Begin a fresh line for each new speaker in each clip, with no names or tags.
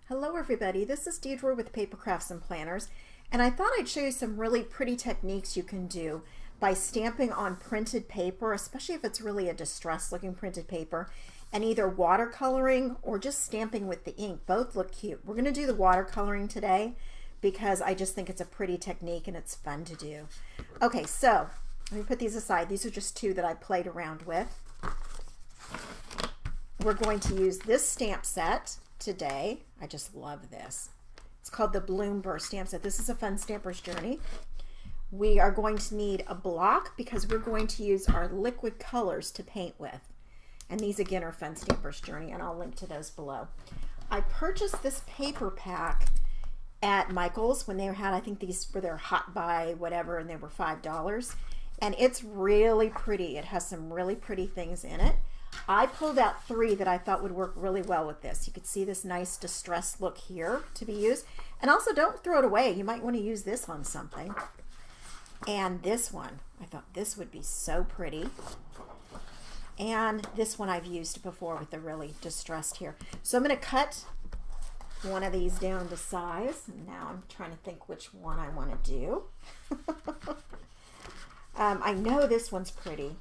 Hello everybody, this is Deidre with Papercrafts and Planners, and I thought I'd show you some really pretty techniques you can do by stamping on printed paper, especially if it's really a distressed looking printed paper, and either watercoloring or just stamping with the ink. Both look cute. We're going to do the watercoloring today because I just think it's a pretty technique and it's fun to do. Okay, so let me put these aside. These are just two that I played around with. We're going to use this stamp set today. I just love this. It's called the Bloom Burst stamp set. This is a fun stamper's journey. We are going to need a block because we're going to use our liquid colors to paint with. And these again are fun stamper's journey, and I'll link to those below. I purchased this paper pack at Michael's when they had, I think these were their hot buy whatever, and they were $5. And it's really pretty. It has some really pretty things in it. I pulled out three that I thought would work really well with this. You could see this nice distressed look here to be used. And also don't throw it away. You might want to use this on something. And this one, I thought this would be so pretty. And this one I've used before with the really distressed here. So I'm going to cut one of these down to size. And now I'm trying to think which one I want to do. I know this one's pretty,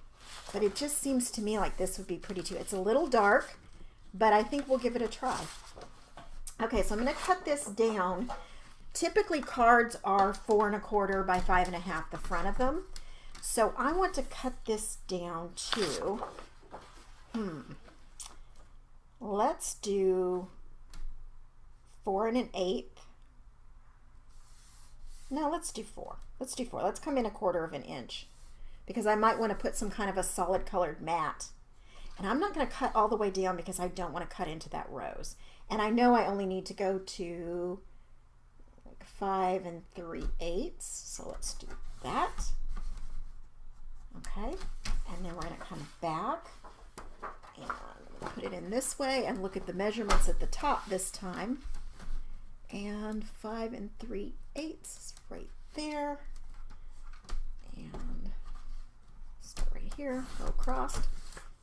but it just seems to me like this would be pretty too. It's a little dark, but I think we'll give it a try. Okay, so I'm going to cut this down. Typically cards are 4 1/4 by 5 1/2, the front of them. So I want to cut this down to, let's do 4 1/8. No, let's do 4. Let's do 4. Let's come in 1/4 inch because I might want to put some kind of a solid colored mat. And I'm not going to cut all the way down because I don't want to cut into that rose. And I know I only need to go to like 5 3/8. So let's do that. Okay. And then we're going to come back and put it in this way and look at the measurements at the top this time. And 5 3/8 is right there. And start right here, go across,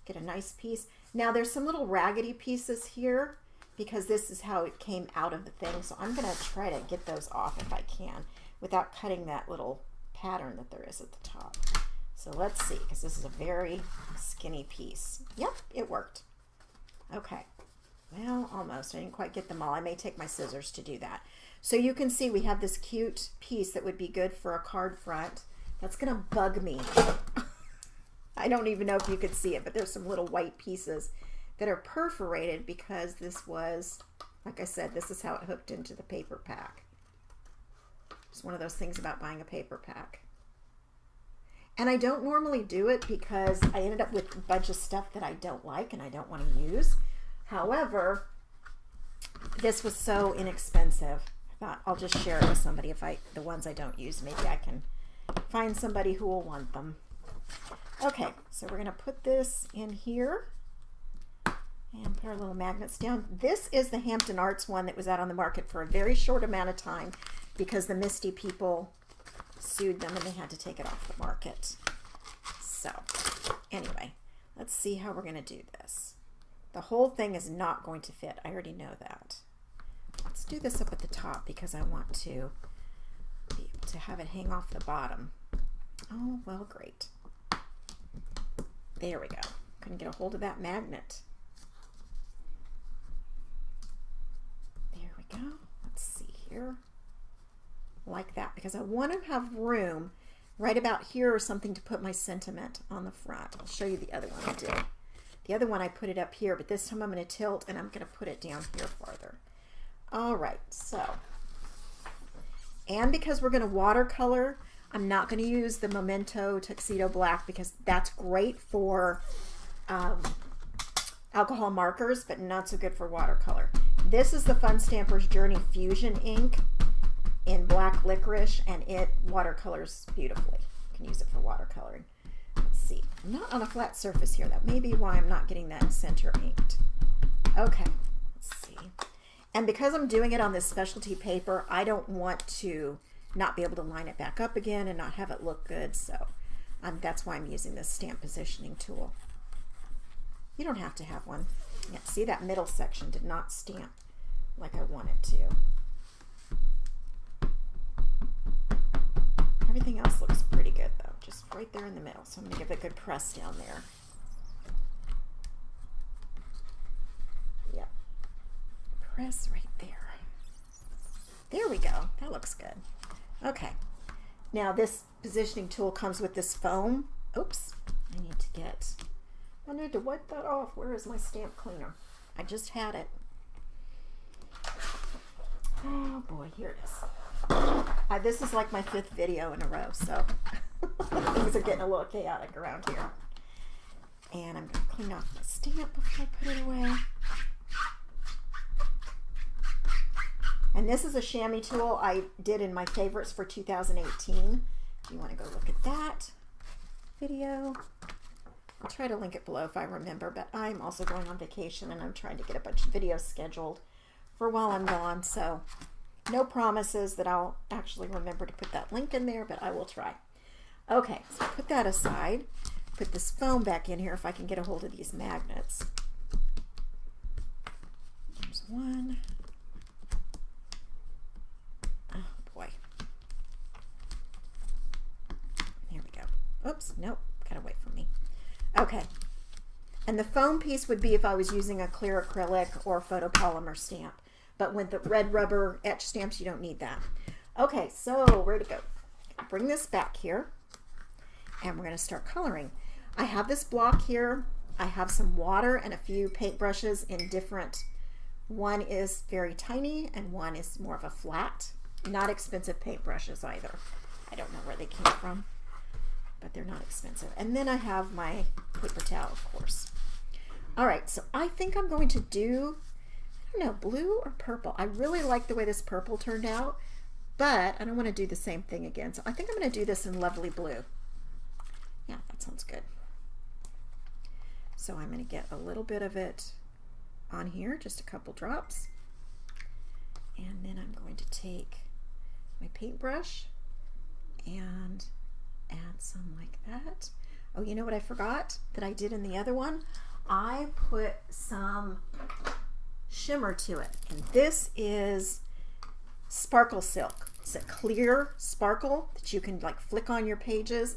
get a nice piece. Now there's some little raggedy pieces here because this is how it came out of the thing. So I'm going to try to get those off if I can without cutting that little pattern that there is at the top. So let's see, because this is a very skinny piece. Yep, it worked. Okay. Well, almost. I didn't quite get them all. I may take my scissors to do that. So you can see we have this cute piece that would be good for a card front. That's going to bug me. I don't even know if you could see it, but there's some little white pieces that are perforated because this was, like I said, this is how it hooked into the paper pack. It's one of those things about buying a paper pack. And I don't normally do it because I ended up with a bunch of stuff that I don't like and I don't want to use. However, this was so inexpensive. I thought I'll just share it with somebody. If the ones I don't use, maybe I can find somebody who will want them. Okay, so we're going to put this in here and put our little magnets down. This is the Hampton Arts one that was out on the market for a very short amount of time because the Misty people sued them and they had to take it off the market. So anyway, let's see how we're going to do this. The whole thing is not going to fit. I already know that. Let's do this up at the top because I want to be able to have it hang off the bottom. Oh, well, great. There we go. Couldn't get a hold of that magnet. There we go. Let's see here. Like that because I want to have room right about here or something to put my sentiment on the front. I'll show you the other one I did. The other one I put it up here, but this time I'm going to tilt and I'm going to put it down here farther. All right, so, and because we're going to watercolor, I'm not going to use the Memento Tuxedo Black because that's great for alcohol markers, but not so good for watercolor. This is the Fun Stamper's Journey Fusion ink in black licorice, and it watercolors beautifully. You can use it for watercoloring. Let's see. I'm not on a flat surface here. That may be why I'm not getting that center inked. Okay, let's see. And because I'm doing it on this specialty paper, I don't want to not be able to line it back up again and not have it look good. So that's why I'm using this stamp positioning tool. You don't have to have one. Yeah, see, that middle section did not stamp like I want it to. Everything else looks pretty good though, just right there in the middle. So I'm going to give it a good press down there. Yep. Press right there. There we go. That looks good. Okay. Now this positioning tool comes with this foam. Oops. I need to wipe that off. Where is my stamp cleaner? I just had it. Oh boy, here it is. This is like my 5th video in a row, so things are getting a little chaotic around here. And I'm going to clean off my stamp before I put it away. And this is a chamois tool I did in my favorites for 2018. If you want to go look at that video, I'll try to link it below if I remember, but I'm also going on vacation and I'm trying to get a bunch of videos scheduled for while I'm gone, so no promises that I'll actually remember to put that link in there, but I will try. Okay, so put that aside. Put this foam back in here if I can get a hold of these magnets. There's one. Oh boy. There we go. Oops, nope, got away from me. Okay, and the foam piece would be if I was using a clear acrylic or photopolymer stamp. But with the red rubber etch stamps, you don't need that. Okay, so where to go? Bring this back here, and we're going to start coloring. I have this block here. I have some water and a few paintbrushes in different. One is very tiny, and one is more of a flat. Not expensive paintbrushes either. I don't know where they came from, but they're not expensive. And then I have my paper towel, of course. All right, so I think I'm going to do, I don't know, blue or purple. I really like the way this purple turned out, but I don't want to do the same thing again. So I think I'm going to do this in lovely blue. Yeah, that sounds good. So I'm going to get a little bit of it on here, just a couple drops. And then I'm going to take my paintbrush and add some like that. Oh, you know what I forgot that I did in the other one? I put some shimmer to it, and this is sparkle silk. It's a clear sparkle that you can like flick on your pages,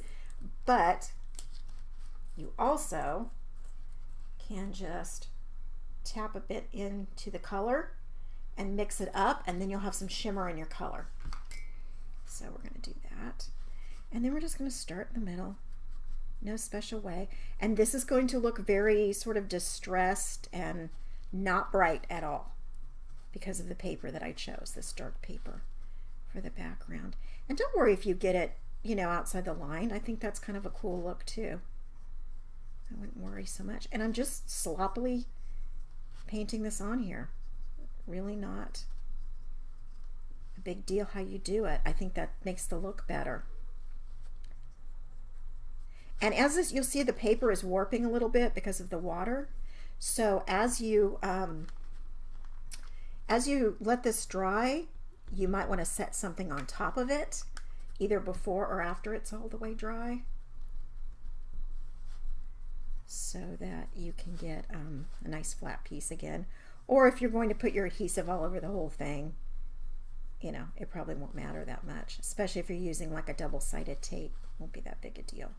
but you also can just tap a bit into the color and mix it up, and then you'll have some shimmer in your color. So we're going to do that, and then we're just going to start in the middle, no special way. And this is going to look very sort of distressed and not bright at all because of the paper that I chose, this dark paper for the background. And don't worry if you get it, you know, outside the line. I think that's kind of a cool look too. I wouldn't worry so much. And I'm just sloppily painting this on here. Really not a big deal how you do it. I think that makes the look better. And as this, you'll see the paper is warping a little bit because of the water. So as you let this dry, you might want to set something on top of it, either before or after it's all the way dry, so that you can get a nice flat piece again. Or if you're going to put your adhesive all over the whole thing, you know, it probably won't matter that much, especially if you're using like a double-sided tape. It won't be that big a deal.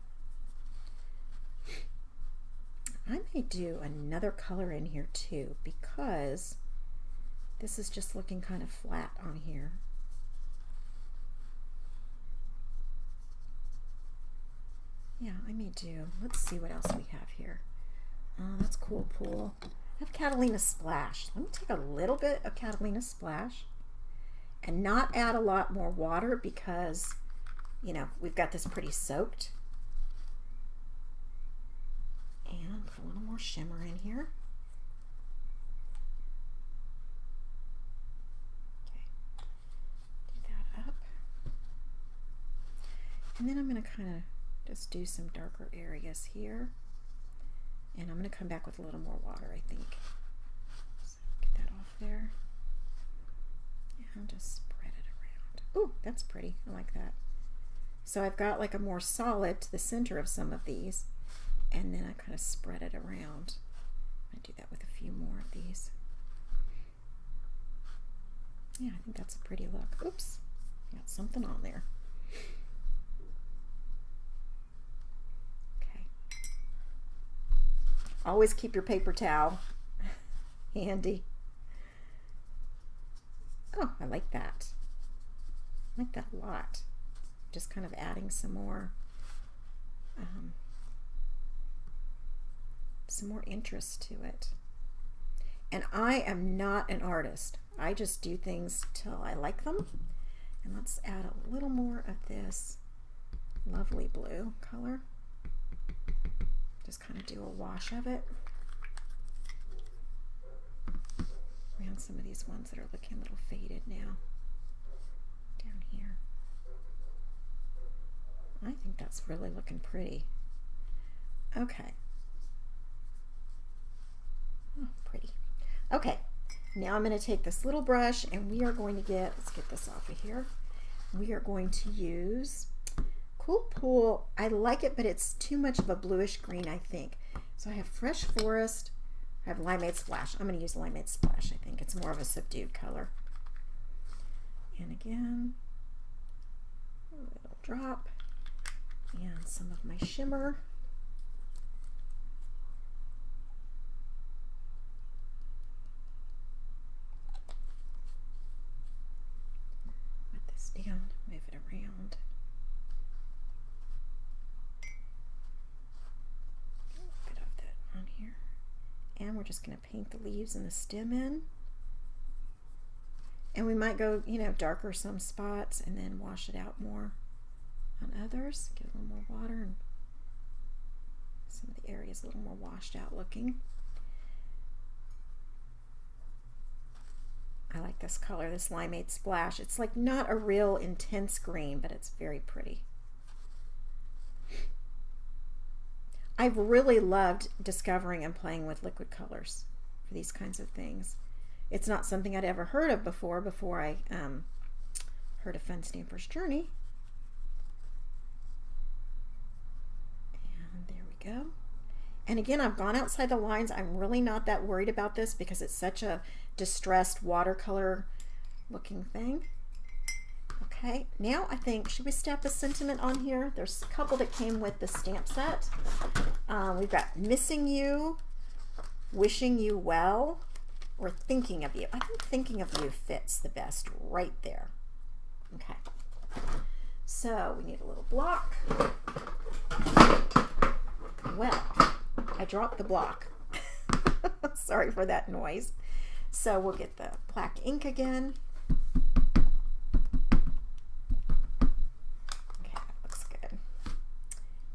I may do another color in here too, because this is just looking kind of flat on here. Yeah, I may do. Let's see what else we have here. Oh, that's Cool Pool. I have Catalina Splash. Let me take a little bit of Catalina Splash and not add a lot more water because, you know, we've got this pretty soaked. And put a little more shimmer in here. Okay, do that up. And then I'm going to kind of just do some darker areas here. And I'm going to come back with a little more water, I think. So get that off there. And just spread it around. Ooh, that's pretty. I like that. So I've got like a more solid to the center of some of these. And then I kind of spread it around. I do that with a few more of these. Yeah, I think that's a pretty look. Oops, got something on there. Okay. Always keep your paper towel handy. Oh, I like that. I like that a lot. Just kind of adding some more interest to it. And I am not an artist. I just do things till I like them. And let's add a little more of this lovely blue color. Just kind of do a wash of it around some of these ones that are looking a little faded now. Down here. I think that's really looking pretty. Okay. Oh, pretty. Okay, now I'm going to take this little brush and we are going to let's get this off of here. We are going to use Cool Pool. I like it, but it's too much of a bluish green, I think. So I have Fresh Forest. I have Limeade Splash. I'm going to use Limeade Splash. I think it's more of a subdued color. And again, a little drop. And some of my shimmer. Put this down, move it around. A little bit of that on here. And we're just going to paint the leaves and the stem in. And we might go, you know, darker some spots and then wash it out more on others. Get a little more water and some of the areas a little more washed out looking. I like this color, this Limeade Splash. It's like not a real intense green, but it's very pretty. I've really loved discovering and playing with liquid colors for these kinds of things. It's not something I'd ever heard of before I heard of Fun Stamper's Journey. And there we go. And again, I've gone outside the lines. I'm really not that worried about this because it's such a distressed watercolor looking thing. Okay, now I think, should we stamp a sentiment on here? There's a couple that came with the stamp set. We've got Missing You, Wishing You Well, or Thinking of You. I think Thinking of You fits the best right there. Okay, so we need a little block. Well, I dropped the block. Sorry for that noise. So we'll get the black ink again. Okay, that looks good.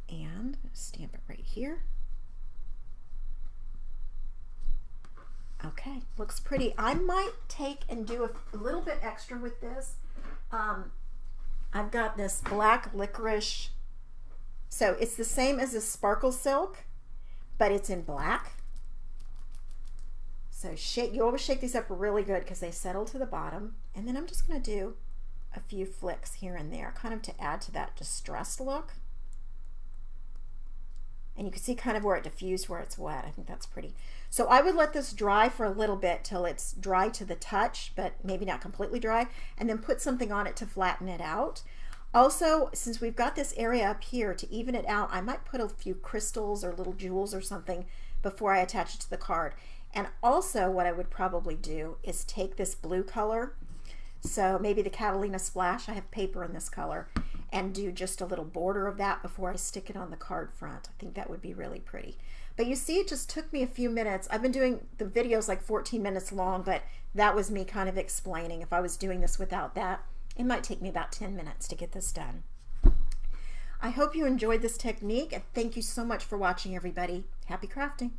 And stamp it right here. Okay, looks pretty. I might take and do a little bit extra with this. I've got this black licorice. So it's the same as a sparkle silk, but it's in black. So you always shake these up really good because they settle to the bottom. And then I'm just going to do a few flicks here and there, kind of to add to that distressed look. And you can see kind of where it diffused, where it's wet. I think that's pretty. So I would let this dry for a little bit till it's dry to the touch, but maybe not completely dry, and then put something on it to flatten it out. Also, since we've got this area up here to even it out, I might put a few crystals or little jewels or something before I attach it to the card. And also what I would probably do is take this blue color, so maybe the Catalina Splash, I have paper in this color, and do just a little border of that before I stick it on the card front. I think that would be really pretty. But you see, it just took me a few minutes. I've been doing the videos like 14 minutes long, but that was me kind of explaining. If I was doing this without that, it might take me about 10 minutes to get this done. I hope you enjoyed this technique, and thank you so much for watching, everybody. Happy crafting.